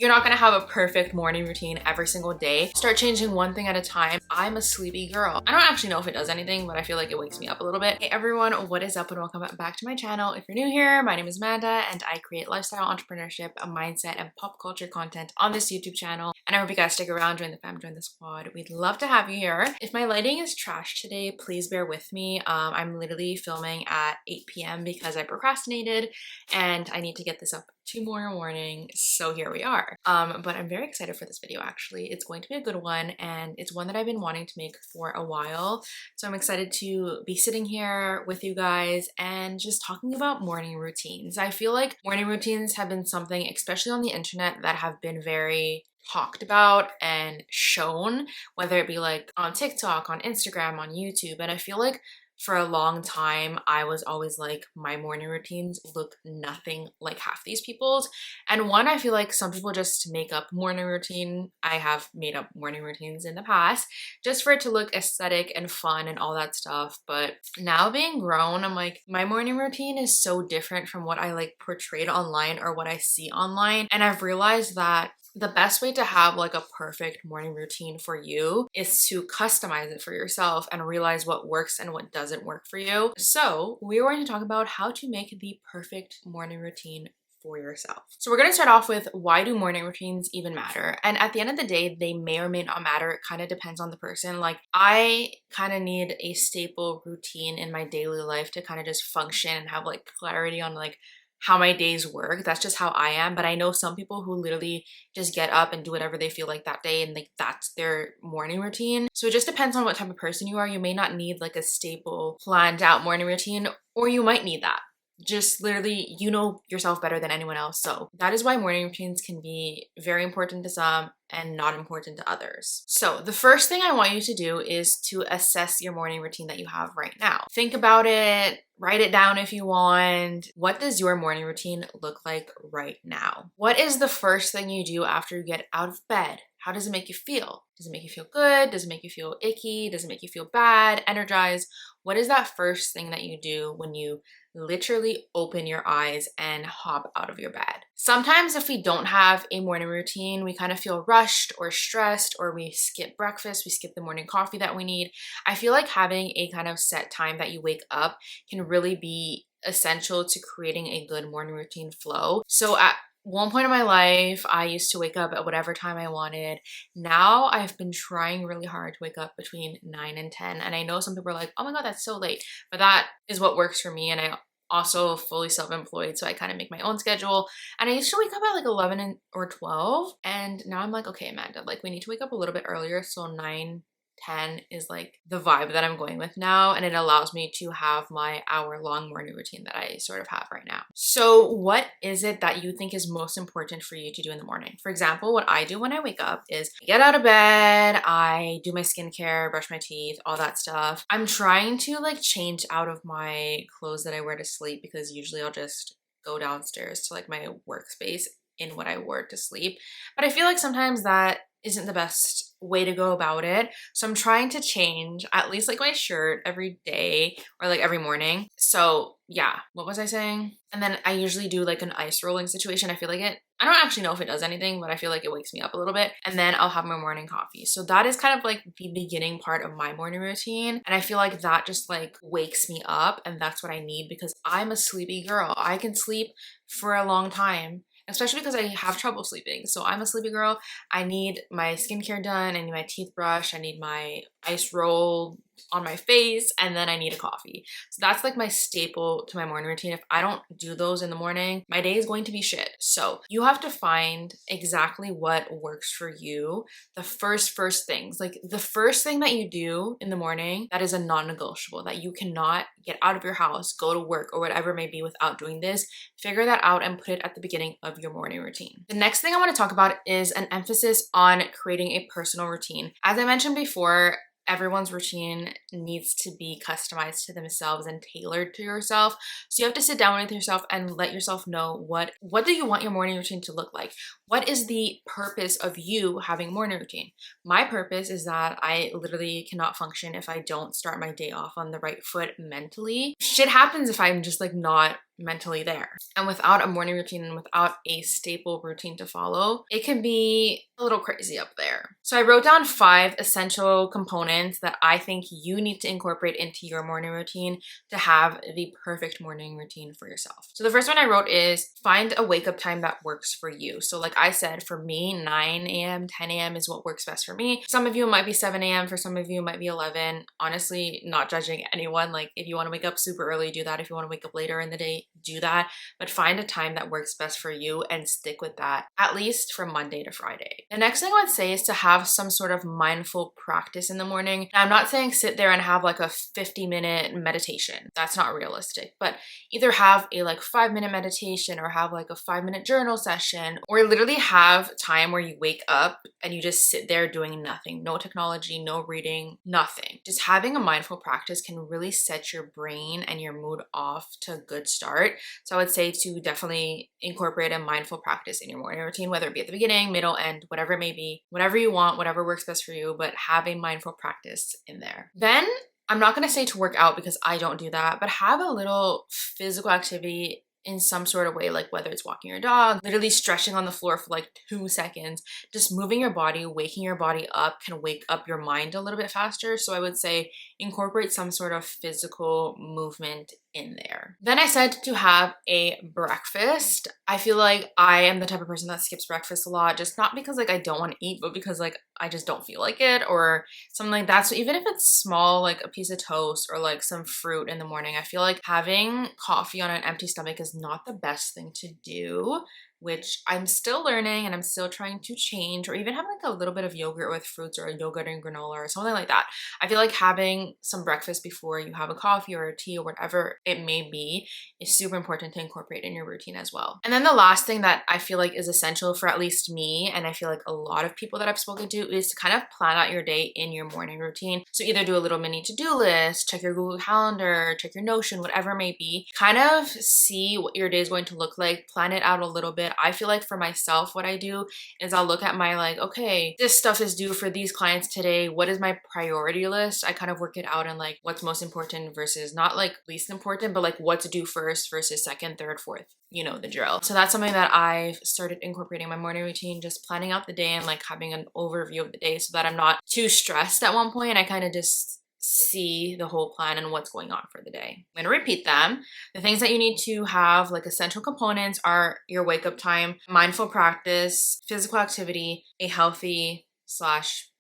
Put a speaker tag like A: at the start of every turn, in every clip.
A: You're not gonna have a perfect morning routine every single day. Start changing one thing at a time. I'm a sleepy girl. I don't actually know if it does anything, but I feel like it wakes me up a little bit. Hey everyone, what is up and welcome back to my channel. If you're new here, my name is Amanda and I create lifestyle entrepreneurship, a mindset, and pop culture content on this YouTube channel. And I hope you guys stick around, join the fam, join the squad. We'd love to have you here. If my lighting is trash today, please bear with me. I'm literally filming at 8 p.m. because I procrastinated and I need to get this up tomorrow morning, so here we are. But I'm very excited for this video actually. It's going to be a good one and it's one that I've been wanting to make for a while. So I'm excited to be sitting here with you guys and just talking about morning routines. I feel like morning routines have been something, especially on the internet, that have been very talked about and shown, whether it be like on TikTok, on Instagram, on YouTube. And I feel like for a long time, I was always like, my morning routines look nothing like half these people's. And one, I feel like some people just make up morning routine. I have made up morning routines in the past just for it to look aesthetic and fun and all that stuff. But now being grown, I'm like, my morning routine is so different from what I like portrayed online or what I see online. And I've realized that the best way to have like a perfect morning routine for you is to customize it for yourself and realize what works and what doesn't work for you. So we're going to talk about how to make the perfect morning routine for yourself. So we're going to start off with, why do morning routines even matter? And at the end of the day, they may or may not matter. It kind of depends on the person. Like, I kind of need a staple routine in my daily life to kind of just function and have like clarity on like how my days work. That's just how I am. But I know some people who literally just get up and do whatever they feel like that day, and like that's their morning routine. So it just depends on what type of person you are. You may not need like a staple planned out morning routine, or you might need that. Just literally, you know yourself better than anyone else. So that is why morning routines can be very important to some and not important to others. So the first thing I want you to do is to assess your morning routine that you have right now. Think about it, write it down if you want. What does your morning routine look like right now? What is the first thing you do after you get out of bed? How does it make you feel? Does it make you feel good? Does it make you feel icky? Does it make you feel bad, energized? What is that first thing that you do when you literally open your eyes and hop out of your bed? Sometimes if we don't have a morning routine, we kind of feel rushed or stressed, or we skip breakfast, we skip the morning coffee that we need. I feel like having a kind of set time that you wake up can really be essential to creating a good morning routine flow. So at one point in my life, I used to wake up at whatever time I wanted. Now I've been trying really hard to wake up between 9 and 10. And I know some people are like, oh my God, that's so late. But that is what works for me. And I also fully self-employed, so I kind of make my own schedule. And I used to wake up at like 11 or 12. And now I'm like, okay, Amanda, like we need to wake up a little bit earlier. So 9, 10 is like the vibe that I'm going with now, and it allows me to have my hour-long morning routine that I sort of have right now. So what is it that you think is most important for you to do in the morning? For example, what I do when I wake up is I get out of bed, I do my skincare, brush my teeth, all that stuff. I'm trying to like change out of my clothes that I wear to sleep, because usually I'll just go downstairs to like my workspace in what I wore to sleep. But I feel like sometimes that isn't the best way to go about it. So I'm trying to change at least like my shirt every day or like every morning. So yeah, what was I saying? And then I usually do like an ice rolling situation. I feel like I don't actually know if it does anything, but I feel like it wakes me up a little bit. And then I'll have my morning coffee. So that is kind of like the beginning part of my morning routine. And I feel like that just like wakes me up, and that's what I need because I'm a sleepy girl. I can sleep for a long time, especially because I have trouble sleeping. So I'm a sleepy girl. I need my skincare done. I need my teeth brushed. I need my ice roll on my face, and then I need a coffee. So that's like my staple to my morning routine. If I don't do those in the morning, my day is going to be shit. So you have to find exactly what works for you. The first things, like the first thing that you do in the morning that is a non-negotiable, that you cannot get out of your house, go to work, or whatever it may be without doing this, figure that out and put it at the beginning of your morning routine. The next thing I want to talk about is an emphasis on creating a personal routine. As I mentioned before, everyone's routine needs to be customized to themselves and tailored to yourself. So you have to sit down with yourself and let yourself know what do you want your morning routine to look like? What is the purpose of you having a morning routine? My purpose is that I literally cannot function if I don't start my day off on the right foot mentally. Shit happens if I'm just like not mentally there. And without a morning routine and without a staple routine to follow, it can be a little crazy up there. So I wrote down 5 essential components that I think you need to incorporate into your morning routine to have the perfect morning routine for yourself. So the first one I wrote is find a wake up time that works for you. So like I said, for me, 9 a.m., 10 a.m. is what works best for me. Some of you it might be 7 a.m. For some of you it might be 11. Honestly, not judging anyone. Like if you want to wake up super early, do that. If you want to wake up later in the day, do that. But find a time that works best for you and stick with that, at least from Monday to Friday. The next thing I would say is to have some sort of mindful practice in the morning. Now, I'm not saying sit there and have like a 50-minute meditation. That's not realistic. But either have a like 5-minute meditation or have like a 5-minute journal session, or literally have time where you wake up and you just sit there doing nothing. No technology, no reading, nothing. Just having a mindful practice can really set your brain and your mood off to a good start. So I would say to definitely incorporate a mindful practice in your morning routine, whether it be at the beginning, middle, end, whatever it may be, whatever you want, whatever works best for you, but have a mindful practice in there. Then I'm not going to say to work out because I don't do that, but have a little physical activity in some sort of way, like whether it's walking your dog, literally stretching on the floor for like 2 seconds, just moving your body, waking your body up can wake up your mind a little bit faster. So I would say incorporate some sort of physical movement in there. Then I said to have a breakfast. I feel like I am the type of person that skips breakfast a lot, just not because like I don't want to eat, but because like I just don't feel like it or something like that. So even if it's small, like a piece of toast or like some fruit in the morning, I feel like having coffee on an empty stomach is not the best thing to do, which I'm still learning and I'm still trying to change, or even have like a little bit of yogurt with fruits or a yogurt and granola or something like that. I feel like having some breakfast before you have a coffee or a tea or whatever it may be is super important to incorporate in your routine as well. And then the last thing that I feel like is essential for at least me, and I feel like a lot of people that I've spoken to, is to kind of plan out your day in your morning routine. So either do a little mini to-do list, check your Google Calendar, check your Notion, whatever it may be, kind of see what your day is going to look like, plan it out a little bit. I feel like for myself, what I do is I'll look at my like, okay, this stuff is due for these clients today. What is my priority list? I kind of work it out in like what's most important versus not like least important, but like what's due first versus second, third, fourth. You know the drill. So that's something that I've started incorporating in my morning routine, just planning out the day and like having an overview of the day so that I'm not too stressed at one point. I kind of just see the whole plan and what's going on for the day. I'm going to repeat them. The things that you need to have, like essential components, are your wake up time, mindful practice, physical activity, a healthy /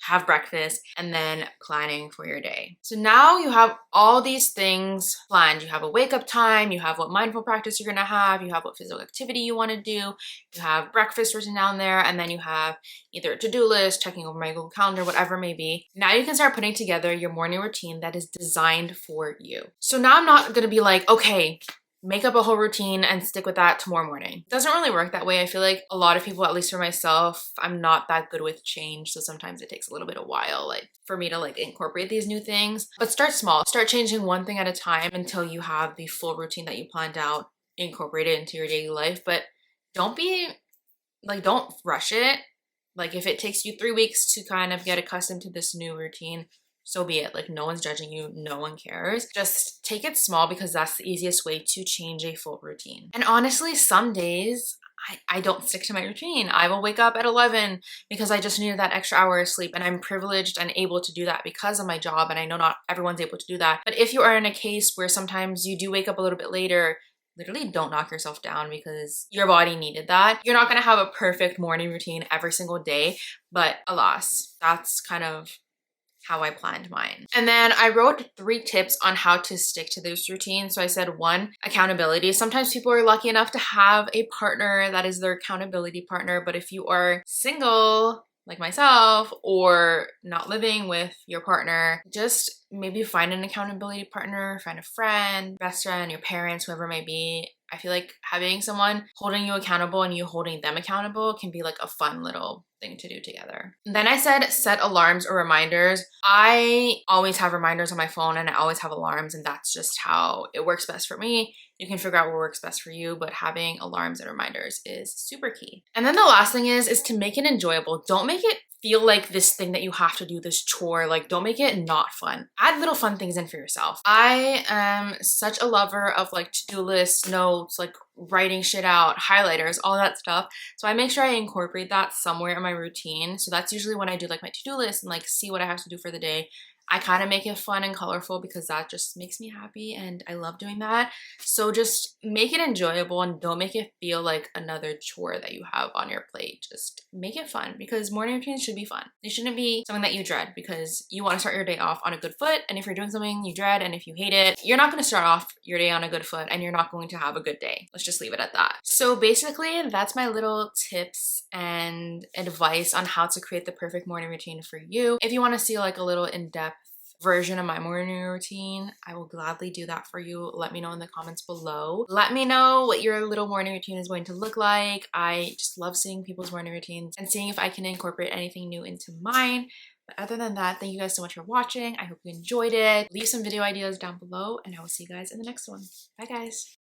A: have breakfast, and then planning for your day. So now you have all these things planned. You have a wake up time, you have what mindful practice you're gonna have, you have what physical activity you wanna do, you have breakfast written down there, and then you have either a to-do list, checking over my Google Calendar, whatever it may be. Now you can start putting together your morning routine that is designed for you. So now I'm not gonna be like, okay, make up a whole routine and stick with that tomorrow morning. It doesn't really work that way. I feel like a lot of people, at least for myself, I'm not that good with change. So sometimes it takes a little bit of while, like for me to like incorporate these new things. But start small, start changing one thing at a time until you have the full routine that you planned out incorporated into your daily life. But don't rush it. Like if it takes you 3 weeks to kind of get accustomed to this new routine, so be it. Like no one's judging you, no one cares. Just take it small because that's the easiest way to change a full routine. And honestly, some days I don't stick to my routine. I will wake up at 11 because I just needed that extra hour of sleep, and I'm privileged and able to do that because of my job, and I know not everyone's able to do that. But if you are in a case where sometimes you do wake up a little bit later, literally don't knock yourself down because your body needed that. You're not gonna have a perfect morning routine every single day, but alas, that's kind of how I planned mine. And then I wrote 3 tips on how to stick to those routines. So I said 1, accountability. Sometimes people are lucky enough to have a partner that is their accountability partner, but if you are single, like myself, or not living with your partner, just maybe find an accountability partner, find a friend, best friend, your parents, whoever it may be. I feel like having someone holding you accountable and you holding them accountable can be like a fun little thing to do together. Then I said set alarms or reminders. I always have reminders on my phone and I always have alarms, and that's just how it works best for me. You can figure out what works best for you, but having alarms and reminders is super key. And then the last thing is to make it enjoyable. Don't make it feel like this thing that you have to do, this chore. Like, don't make it not fun. Add little fun things in for yourself. I am such a lover of like to-do lists, notes, like writing shit out, highlighters, all that stuff. So I make sure I incorporate that somewhere in my routine. So that's usually when I do like my to-do list and like see what I have to do for the day. I kind of make it fun and colorful because that just makes me happy and I love doing that. So just make it enjoyable and don't make it feel like another chore that you have on your plate. Just make it fun because morning routines should be fun. It shouldn't be something that you dread because you want to start your day off on a good foot. And if you're doing something you dread and if you hate it, you're not going to start off your day on a good foot and you're not going to have a good day. Let's just leave it at that. So basically, that's my little tips and advice on how to create the perfect morning routine for you. If you want to see like a little in-depth version of my morning routine, I will gladly do that for you. Let me know in the comments below. Let me know what your little morning routine is going to look like. I just love seeing people's morning routines and seeing if I can incorporate anything new into mine. But other than that, thank you guys so much for watching. I hope you enjoyed it. Leave some video ideas down below and I will see you guys in the next one. Bye guys.